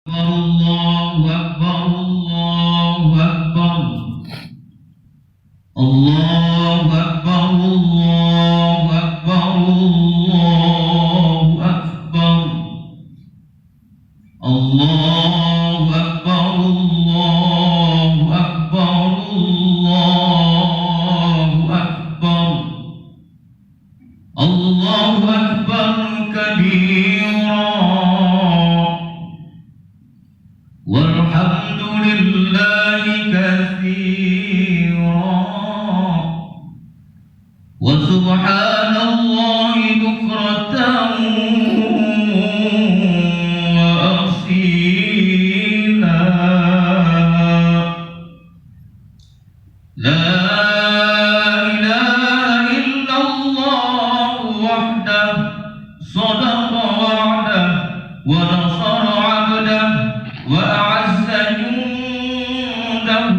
الله أكبر الله أكبر الله أكبر الله أكبر الله أكبر الله أكبر الله أكبر الله أكبر الله أكبر كبيرا والحمد لله كثيرا وسبحان الله بكرة وأصيلا لا إله إلا الله وحده صدق وعده ونصر عبده وأعز جنده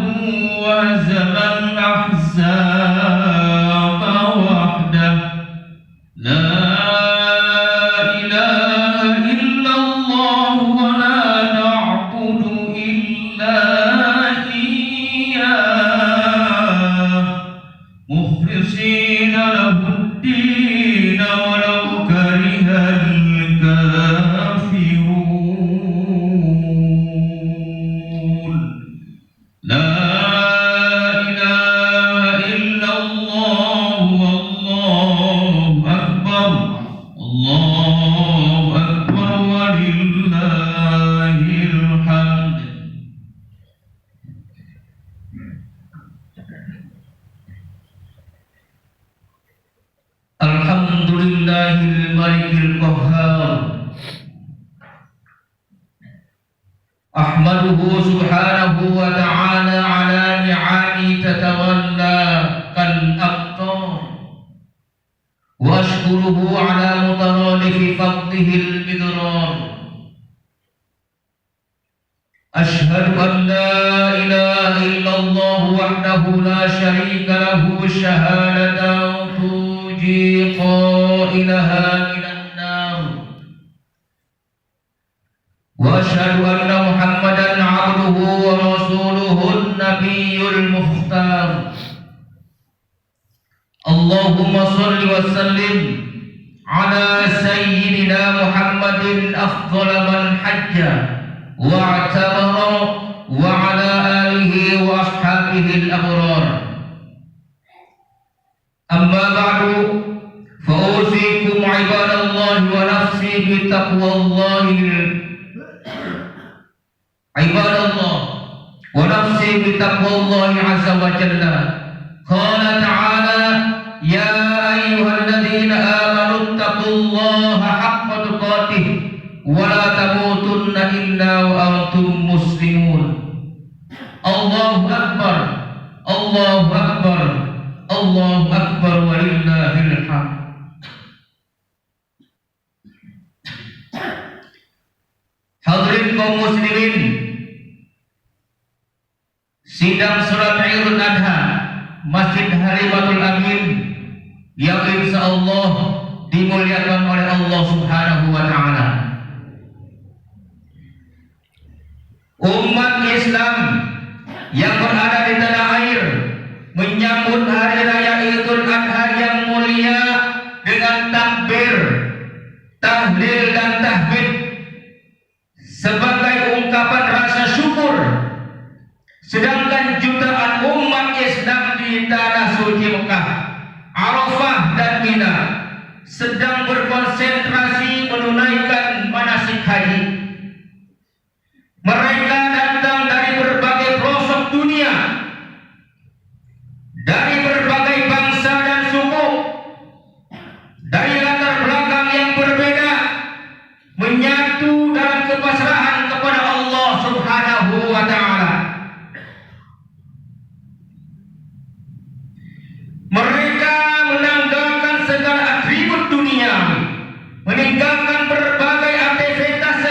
وهزم الأحزاب وحده لا إله إلا الله ولا نعبد إلا إياه مخلصين له الدين ولو كره الكافرون لا إله إلا الله والله أكبر الله أكبر ولله الحمد الحمد لله الملك القهار أحمده سبحانه وتعالى على نعمه تتولى كالأقطار وأشكره على مترادف فضله المدرار أشهد أن لا إله إلا الله وحده لا شريك له شهادة تنجي قائلها من النار وأشهد أن محمدا عبده ورسوله النبي المختار اللهم صل وسلم على سيدنا محمد أفضل من حج واعتمر وعلى آله وأصحابه الأبرار أما بعد فأوصيكم عباد الله ونفسي بتقوى الله عباد الله ونفسي بتقوى الله عز وجل قال تعالى يا أيها الذين آمنوا اتقوا الله حق تقاته ولا تموتن إلا وأنتم مسلمون الله أكبر الله أكبر الله أكبر ولله الحمد. Hadirin kaum muslimin, sidang salat Idul Adha Masjid Halimatul Amin yang insyaallah dimuliakan oleh Allah Subhanahu wa taala. Umat Islam yang berada di tanah air menyambut hari raya Idul Adha yang mulia dengan takbir, tahlil dan tahmid sebagai ungkapan rasa syukur. Sedangkan jutaan umat Islam di tanah suci Mekah, Arafah dan Mina sedang berkonsentrasi menunaikan manasik haji. Mereka datang dari berbagai pelosok dunia, dari berbagai bangsa dan suku, dari latar belakang yang berbeda, menyatu dalam kepasrahan kepada Allah Subhanahu wa taala. Mereka menanggalkan segala atribut dunia, meninggalkan berbagai aktivitas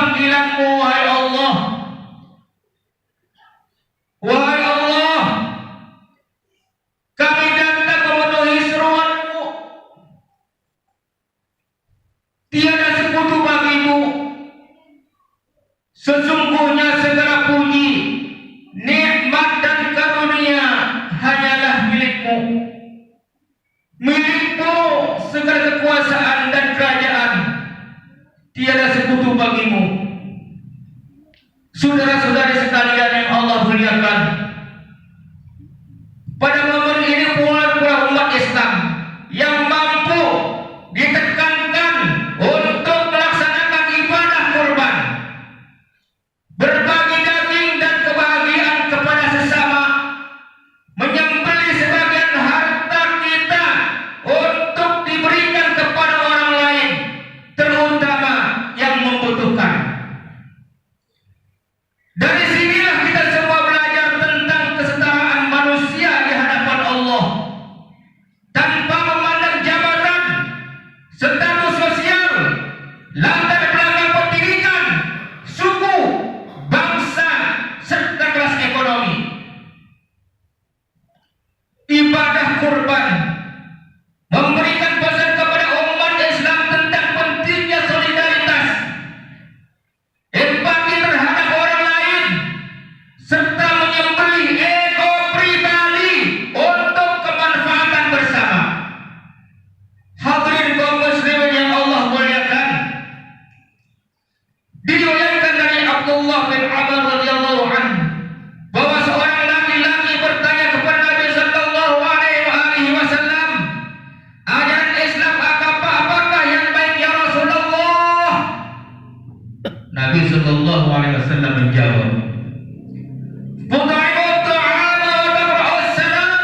panggilanmu, wahai Allah. Wahai Allah, kami datang memenuhi seruanmu. Tiada sekutu bagimu. Sesungguhnya segala puji, nikmat dan karunia hanyalah milikmu. Milikmu segala kekuasaan dan kerajaan. Tiada sekutu bagimu. Saudara-saudari sekalian yang Allah muliakan, pada momen ini pula umat Islam yang mampu ditekankan untuk melaksanakan ibadah kurban, berbagi daging dan kebahagiaan kepada sesama, menyembelih sebagian harta kita untuk diberikan kepada orang lain, terutama yang membutuhkan. Dari sinilah kita semua belajar tentang kesetaraan manusia di hadapan Allah, tanpa memandang jabatan, status sosial, latar belakang pendidikan, suku, bangsa, serta kelas ekonomi. Ibadah kurban memberikan pesan kepada umat Islam tentang pentingnya solidaritas, empati terhadap orang lain, serta menyembelih ego pribadi untuk kemanfaatan bersama. Hadirin kaum muslimin yang Allah muliakan, diriwayatkan dari Abdullah bin Amr radhiyallahu anhu bahwa seorang laki-laki bertanya kepada Nabi sallallahu alaihi wasallam, ajaran Islam apakah yang baik ya Rasulullah? Nabi sallallahu alaihi wasallam menjawab, "Tud'imu at-ta'ama wa taqra'u as-salam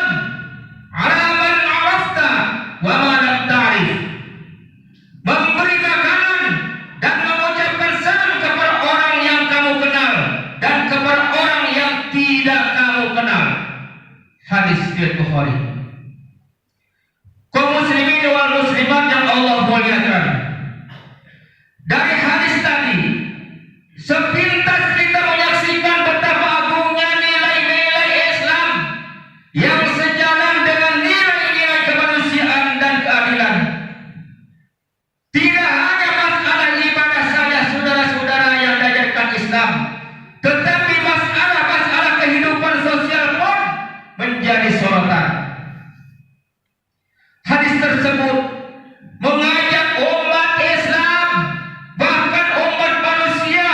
'ala man 'arafta wa ma lam ta'rif." Memberi makanan dan mengucapkan salam kepada orang yang kamu kenal dan kepada orang yang tidak kamu kenal. Hadis riwayat Bukhari. Kaum muslimin wal muslimat yang Allah muliakan, dari hadis tadi sepintas kita menyaksikan betapa agungnya nilai-nilai Islam yang sejalan dengan nilai-nilai kemanusiaan dan keadilan. Tidak hanya masalah ibadah saja saudara-saudara yang diajarkan Islam, tetapi masalah-masalah kehidupan sosial pun menjadi sorotan. Hadis tersebut mengajak umat Islam, bahkan umat manusia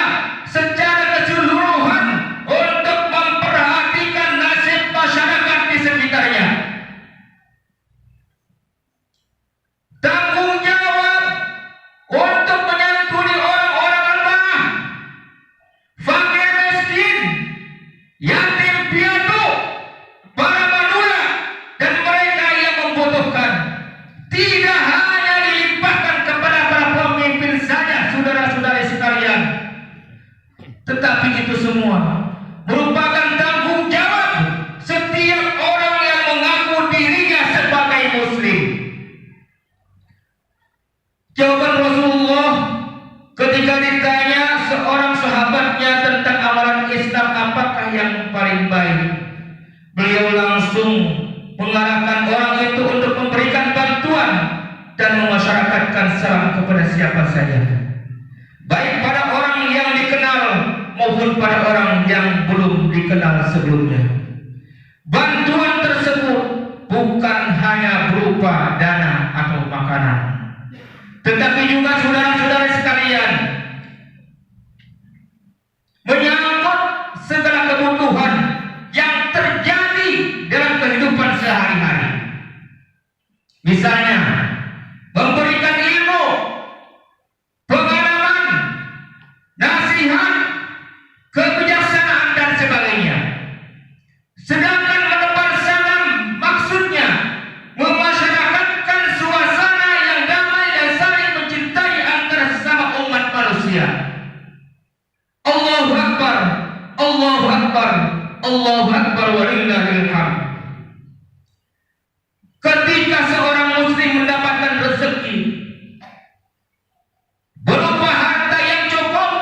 secara keseluruhan, untuk memperhatikan nasib masyarakat di sekitarnya. Tanggung jawab untuk menyantuni orang-orang lemah, fakir miskin, yatim piatu, para manula, dan mereka yang membutuhkan. Tidak hanya dilimpahkan kepada para pemimpin saja saudara-saudari sekalian, tetapi itu semua merupakan tanggung jawab setiap orang yang mengaku dirinya sebagai muslim. Jawaban Rasulullah ketika ditanya seorang sahabatnya tentang amalan Islam apakah yang paling baik, beliau langsung mengarahkan orang itu untuk memberikan bantuan dan memasyarakatkan salam kepada siapa saja, baik pada orang yang dikenal maupun pada orang yang belum dikenal sebelumnya. Bantuan tersebut bukan hanya berupa dana atau makanan, tetapi juga saudara-saudara sekalian, menyangkut segala kebutuhan yang terjadi dalam kehidupan sehari-hari. Misalnya, memberikan ilmu, pengalaman, nasihat, kebijaksanaan dan sebagainya. Sedangkan menebar salam maksudnya memasyarakatkan suasana yang damai dan saling mencintai antara sesama umat manusia. Allahu Akbar, Allahu Akbar, Allahu Akbar walillahil hamd. Ketika seorang muslim mendapatkan rezeki berupa harta yang cukup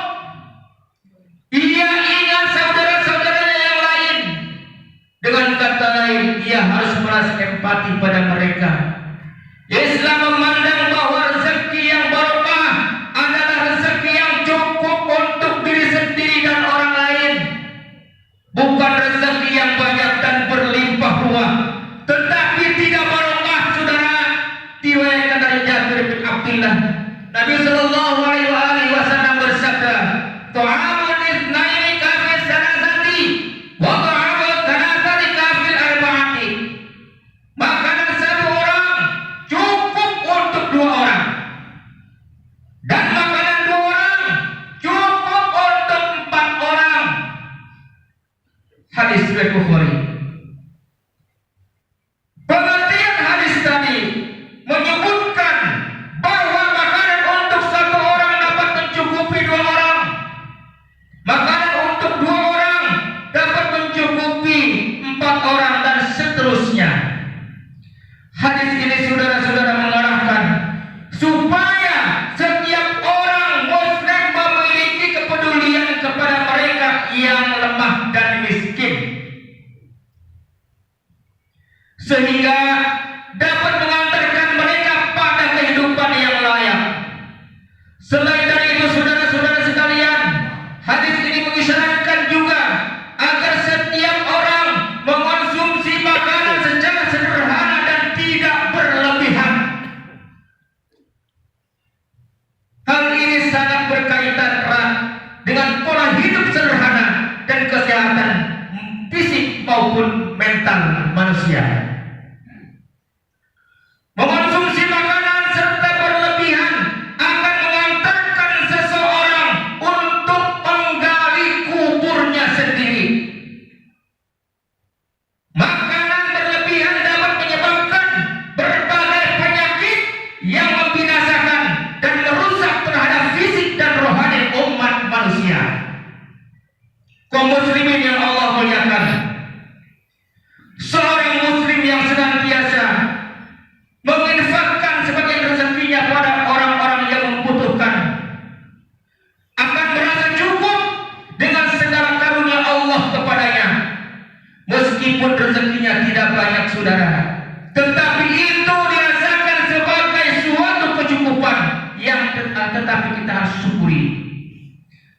manusia. Mengonsumsi makanan serta berlebihan akan mengantarkan seseorang untuk menggali kuburnya sendiri. Makanan berlebihan dapat menyebabkan berbagai penyakit yang membinasakan dan merusak terhadap fisik dan rohani umat manusia. Kaum muslimin yang Allah muliakan, seorang muslim yang senantiasa menginfakkan sebagian rezekinya pada orang-orang yang membutuhkan akan merasa cukup dengan segala karunia Allah kepadanya, meskipun rezekinya tidak banyak, saudara, tetapi itu dirasakan sebagai suatu kecukupan yang tetapi kita harus syukuri.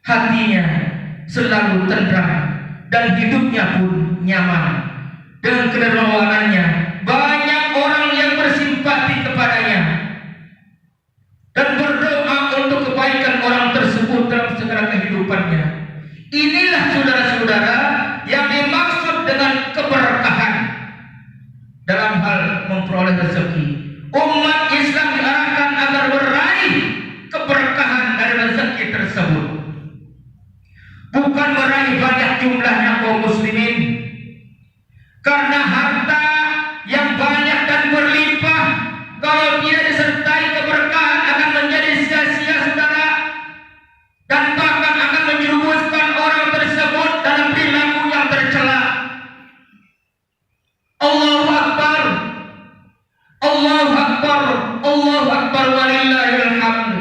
Hatinya selalu tenang dan hidupnya pun nyaman. Dengan kedermawanannya banyak orang yang bersimpati kepadanya dan berdoa untuk kebaikan orang tersebut dalam segala kehidupannya. Inilah saudara-saudara yang dimaksud dengan keberkahan dalam hal memperoleh rezeki. Umat Islam diarahkan agar meraih keberkahan dari rezeki tersebut, bukan meraih banyak jumlahnya kaum muslimin. Karena harta yang banyak dan berlimpah kalau tidak disertai keberkahan akan menjadi sia-sia, saudara, dan bahkan akan menjerumuskan orang tersebut dalam perilaku yang tercela. Allahu Akbar, Allahu Akbar, Allahu Akbar, walillahil hamd.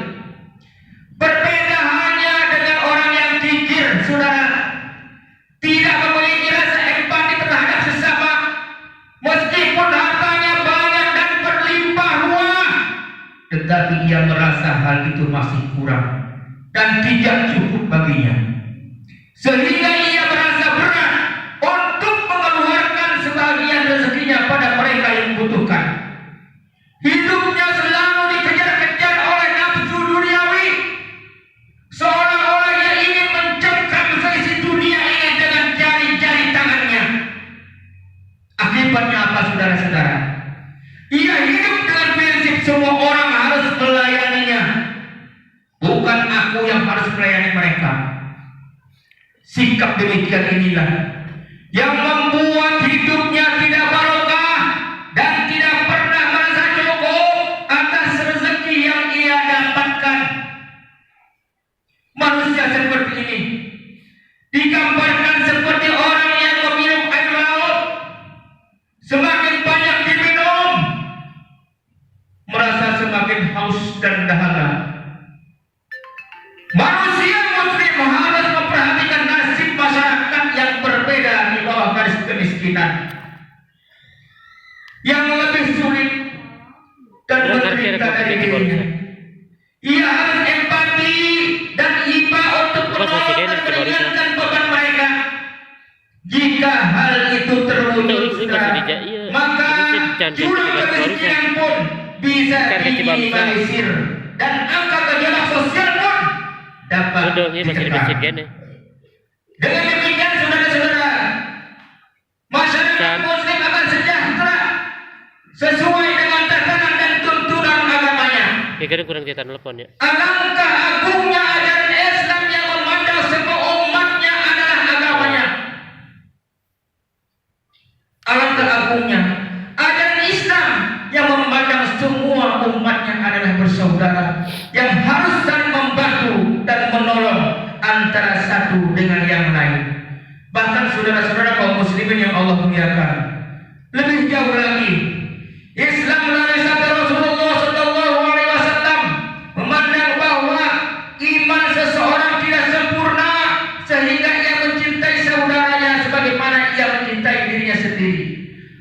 Berbeda hanya dengan orang yang kikir, saudara, tidak memiliki rasa empati terhadap sesama, meskipun hartanya banyak dan berlimpah ruah, tetapi ia merasa hal itu masih kurang dan tidak cukup baginya, sehingga ia merasa berat untuk mengeluarkan sebagian rezekinya pada mereka yang membutuhkan. Hidupnya selalu dikejar-kejar oleh nafsu duniawi, seolah-olah ia ingin mencengkam seisi dunia ini dengan jari-jari tangannya. Akibatnya apa, saudara-saudara? Ia hidup dengan prinsip semua orang harus melayaninya, bukan aku yang harus melayani mereka. Sikap demikian inilah yang membuat hidupnya tidak barokah dan tidak pernah merasa cukup atas rezeki yang ia dapatkan. Manusia seperti ini digambarkan seperti orang yang meminum air laut. Semakin banyak diminum, merasa semakin haus dan dahaga. Manusia muslim harus memperhatikan nasib masyarakat yang berbeda di bawah garis kemiskinan, yang lebih sulit dan menderita dari dirinya. Ia harus empati dan iba untuk menolong dan meringankan beban mereka. Jika hal itu terwujud, maka jumlah kemiskinan pun bisa diminimalisir dan angka gejolak sosial pun dapat ditekan. Dengan demikian, saudara-saudara, masyarakat muslim akan sejahtera sesuai dengan tatanan dan tuntunan agamanya. Kadang kurang cetak telepon ya. Alangkah agungnya ajaran Islam yang memandang semua umatnya adalah agamanya. Alangkah agungnya ajaran Islam yang memandang semua umatnya adalah bersaudara, yang harus saling membantu dan menolong antara satu dengan yang lain. Bahkan saudara-saudara kaum muslimin yang Allah muliakan, lebih jauh lagi, Islam melalui sabda Rasulullah SAW memandang bahwa iman seseorang tidak sempurna sehingga ia mencintai saudaranya sebagaimana ia mencintai dirinya sendiri.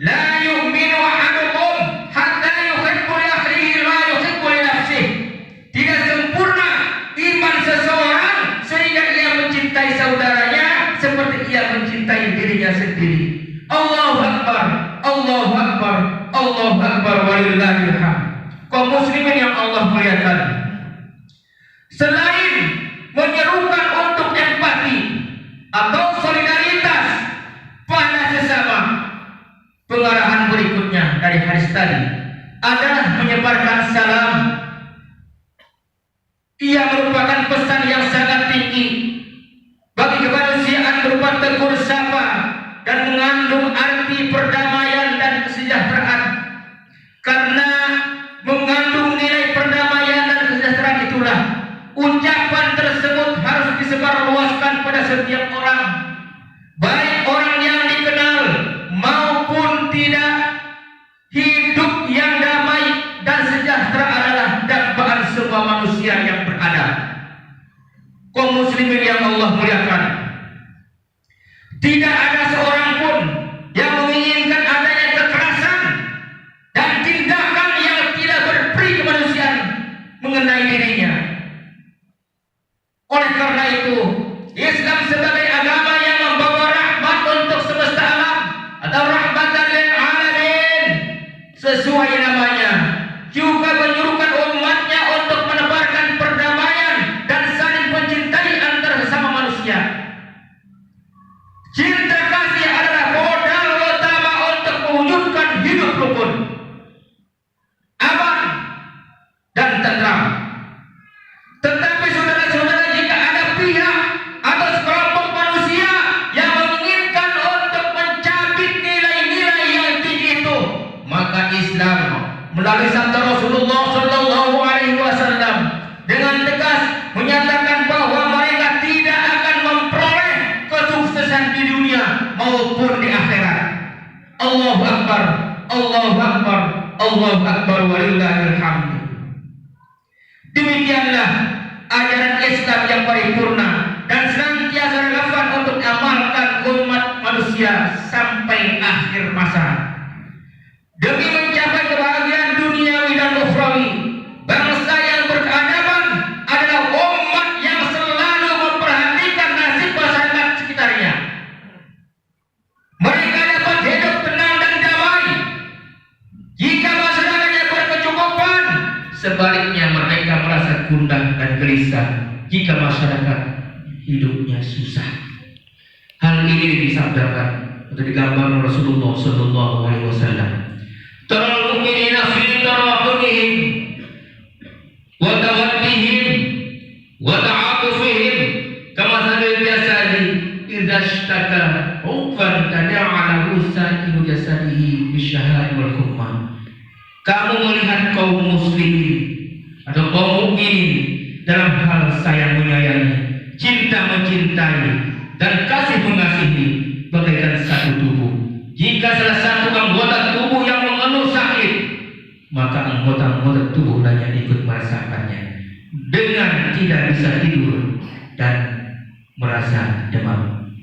La yu'minu ahadukum hatta yuhibbu li akhihi ma yuhibbu li nafsihi. Tidak sempurna iman seseorang sehingga ia mencintai saudaranya seperti ia mencintai dirinya sendiri. Allahu Akbar, Allahu Akbar, Allahu Akbar, walillahil hamd. Kaum muslimin yang Allah muliakan, selain menyerukan untuk empati atau solidaritas pada sesama, pengarahan menyebarkan salam. Ia merupakan pesan yang sangat tinggi bagi kemanusiaan berupa tegur sapa dan mengandung arti perdamaian dan kesejahteraan. Karena mengandung nilai perdamaian dan kesejahteraan itulah ucapan tersebut harus disebarluaskan pada setiap orang, baik orang yang dikenal maupun tidak. Hidup yang damai dan sejahtera adalah dambaan semua manusia yang beradab. Kaum muslimin yang Allah muliakan, tidak ada seorang pun yang menginginkan adanya kekerasan dan tindakan yang tidak berperi kemanusiaan mengenai dirinya. Oleh karena itu, Islam sebagai agama yang membawa rahmat untuk semesta alam atau rahmatan lil alamin sesuai namanya, juga menyuruhkan umatnya untuk menebarkan perdamaian dan saling mencintai antara sesama manusia. Cinta kasih adalah modal utama untuk mewujudkan hidup rukun, aman, dan tentram. Tetapi saudara-saudara, jika ada pihak atau sekelompok manusia yang menginginkan untuk mencabik nilai-nilai yang tinggi itu, maka Islam melalui sabda Rasulullah Shallallahu Alaihi Wasallam dengan tegas menyatakan bahwa mereka tidak akan memperoleh kesuksesan di dunia maupun di akhirat. Allahu Akbar, Allahu Akbar, Allahu Akbar, walillahil hamd. Demikianlah ajaran Islam yang paripurna dan senantiasa relevan untuk diamalkan umat manusia sampai akhir masa. Demi mencapai kebahagiaan duniawi dan ukhrawi, bangsa yang berkeadaban adalah umat yang selalu memperhatikan nasib masyarakat sekitarnya. Mereka dapat hidup tenang dan damai jika masyarakatnya berkecukupan. Sebaliknya mereka merasa gundah dan gelisah jika masyarakat hidupnya susah. Hal ini disabdakan atau digambarkan Rasulullah Sallallahu Alaihi Wasallam. Taral mu'minina fi tarahumihim wa tawaddihim wa ta'atufihim kama salil jasadi idza ishtaka ufan tada'a lahu sa'iru jasadihi bisyahari wal humma. Kamu melihat kaum muslimin atau kaum mukminin dalam hal sayang menyayangi, cinta mencintai, dan kasih mengasihi bagaikan satu tubuh. Jika salah satu anggota tubuh yang mengeluh sakit, maka anggota-anggota tubuh lainnya ikut merasakannya dengan tidak bisa tidur dan merasa demam.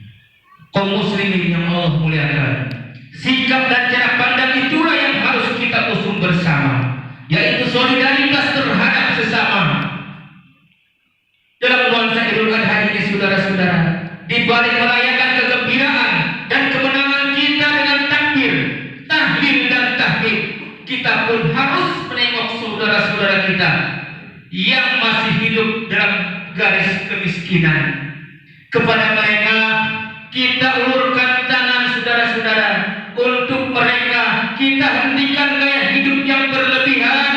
Kaum muslimin yang Allah muliakan, sikap dan cara pandang itulah yang harus kita usung bersama, yaitu solidaritas terhadap sesama. Dalam nuansa Idul Adha ini, saudara-saudara, di balik merayakan kegembiraan dan kemenangan kita dengan takbir, tahlil dan tahmid, kita pun harus menengok saudara-saudara kita yang masih hidup dalam garis kemiskinan. Kepada mereka kita ulurkan tangan, saudara-saudara. Untuk mereka kita hentikan gaya hidup yang berlebihan.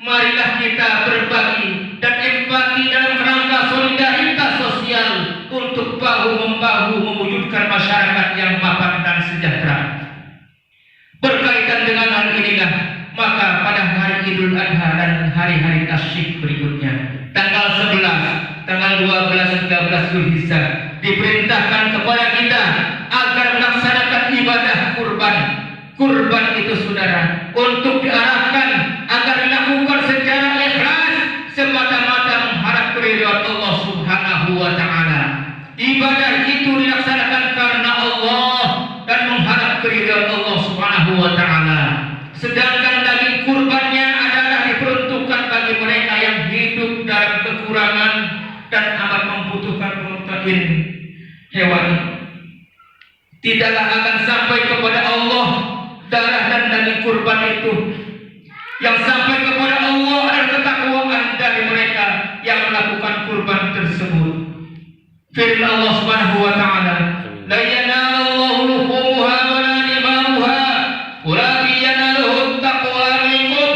Marilah kita berbagi dan empati dalam kerangka solidaritas sosial untuk bahu-membahu mewujudkan masyarakat yang mapan dan sejahtera. Berkaitan dengan hal inilah, maka pada hari Idul Adha dan hari-hari tasyrik berikutnya, tanggal 11, tanggal 12, 13 Zulhijjah, diperintahkan kepada kita agar melaksanakan ibadah kurban. Kurban itu, saudara, untuk diarahkan agar dilakukan secara ikhlas semata-mata mengharap keridhaan Allah Subhanahu wa taala. Ibadah itu dilaksanakan karena Allah dan mengharap keridhaan Allah Subhanahu wa taala. Sedangkan daging kurbannya adalah diperuntukkan bagi mereka yang hidup dalam kekurangan dan amat membutuhkan protein hewani. Tidaklah akan sampai kepada Allah darah dan daging kurban itu. Yang sampai kepada Allah adalah ketakwaan dari mereka yang melakukan kurban tersebut. Firman Allah Subhanahu wa taala, la yanalallahu luhumuha wa la dimamuha walakin yanaluhu taqwa minkum.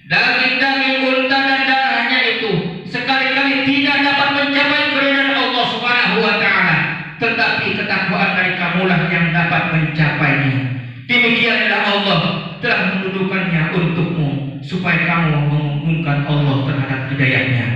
Daging-daging unta dan darahnya itu sekali-kali tidak dapat mencapai keridhaan Allah Subhanahu wa taala, tetapi ketakwaan dari kamulah yang dapat mencapainya. Demikianlah Allah telah mendudukannya untukmu supaya kamu mengumumkan Allah terhadap hidayahnya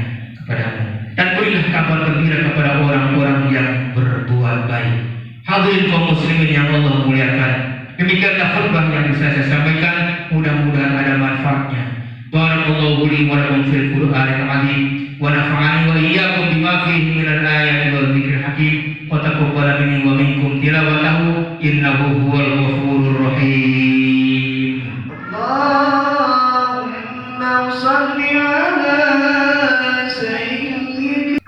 kepadamu. Dan berilah kabar gembira kepada orang-orang yang berbuat baik. Hadirin kaum muslimin yang Allah muliakan, demikianlah khutbah yang bisa saya sampaikan. Mudah-mudahan ada manfaatnya. Barakallahu li wa lakum fil Qur'anil azim wa nafa'ani wa iyyakum bima fihi minal ayati wal dzikril hakim wa taqabbala minni wa minkum tilawatahu innahu huwal ghafurur rahim. Allahumma shalli ala sayyidina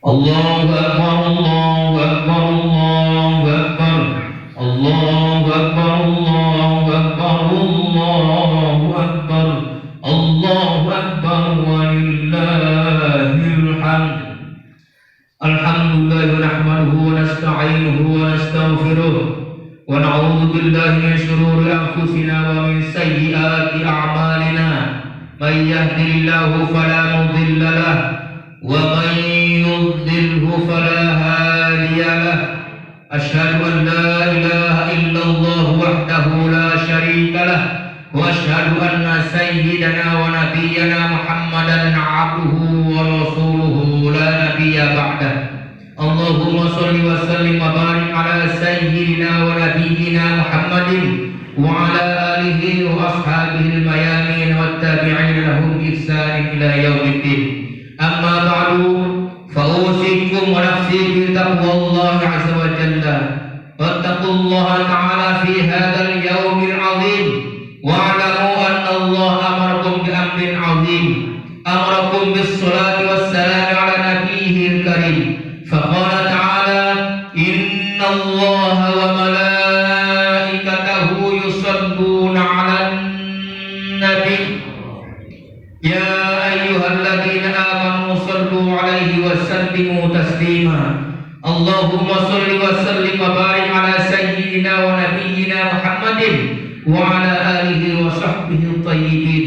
Allahu akbar, Allahu akbar, Allahu akbar, Allahu akbar, Allahu akbar, Allahu akbar, Allahu akbar, walillahil hamd. Alhamdulillah wa nahmaduhu wa nasta'inuhu wa nastaghfiruh wa na'udzu billahi min shururi anfusina wa min sayyiati a'malina. May yahdihillahu fala mudilla lahu ومن يضلله فلا هادي له. أشهد أن لا إله إلا الله وحده لا شريك له وأشهد أن سيدنا ونبينا محمدا عبده ورسوله لا نبي بعده. اللهم صل وسلم وبارك على سيدنا ونبينا محمد وعلى آله وأصحابه الميامين والتابعين لهم بإحسان إلى يوم الدين. أما بعد فأوصيكم ونفسي بتقوى الله عز وجل. واتقوا الله تعالى في هذا اليوم العظيم واعلموا أن الله أمركم بأمر عظيم، أمركم بالصلاة والسلام على نبيه الكريم. فقال تعالى: إن الله وملائكته يصلون على النبي يا أيها الذين آمنوا صلوا عليه وسلموا تسليما. اللهم صل وسلم وبارك على سيدنا ونبينا محمد وعلى آله وصحبه الطيبين.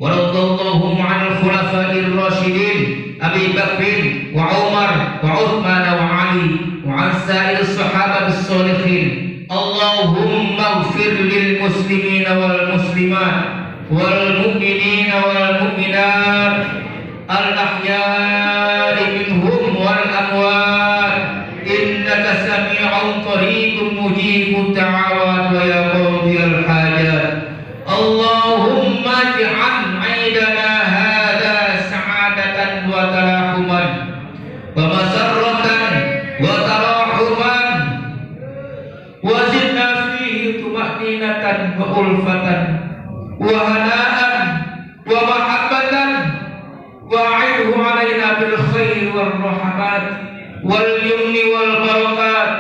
ورضي اللهم عن الخلفاء الراشدين أبي بكر وعمر وعثمان وعلي وعن سائر الصحابة الصالحين. اللهم اغفر للمسلمين والمسلمات والمؤمنين والمؤمنات الأحياء منهم والأموات إنك سميع قريب مجيب الدعوات ويا قاضي الحاجات. اللهم اجعل عيدنا هذا سعادة وتلاحما ومسرة وتراحما وزدنا فيه طمأنينة وألفة وهناء ومحبة وأعده علينا بالخير والرحمات واليمن والبركات.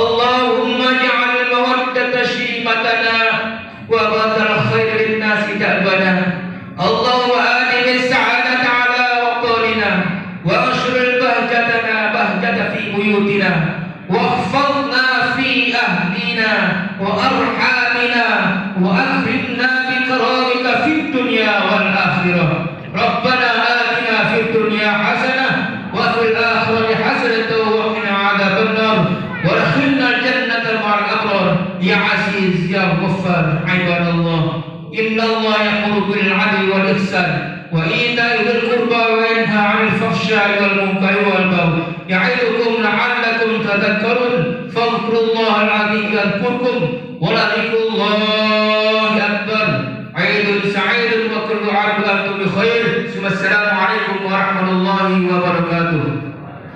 اللهم اجعل المودة شيمتنا وبث الخير للناس دأبنا. اللهم آدم السعادة على وقارنا وأشر بهجتنا بهجة في بيوتنا واحفظنا في أهلنا وأرحامنا وأكرمنا بكرامك في الدنيا والآخرة. ربنا آتنا في الدنيا حسنة وفي الآخرة حسنة وقنا عذاب النار وادخلنا الجنة مع الأبرار يا عزيز يا غفار. عباد الله، إن الله يأمر بالعدل والإحسان وإيتاء ذي القربى وينهى عن الفحشاء والمنكر والبغي يعظكم لعلكم تذكرون. فاذكروا الله العظيم يذكركم ولذكر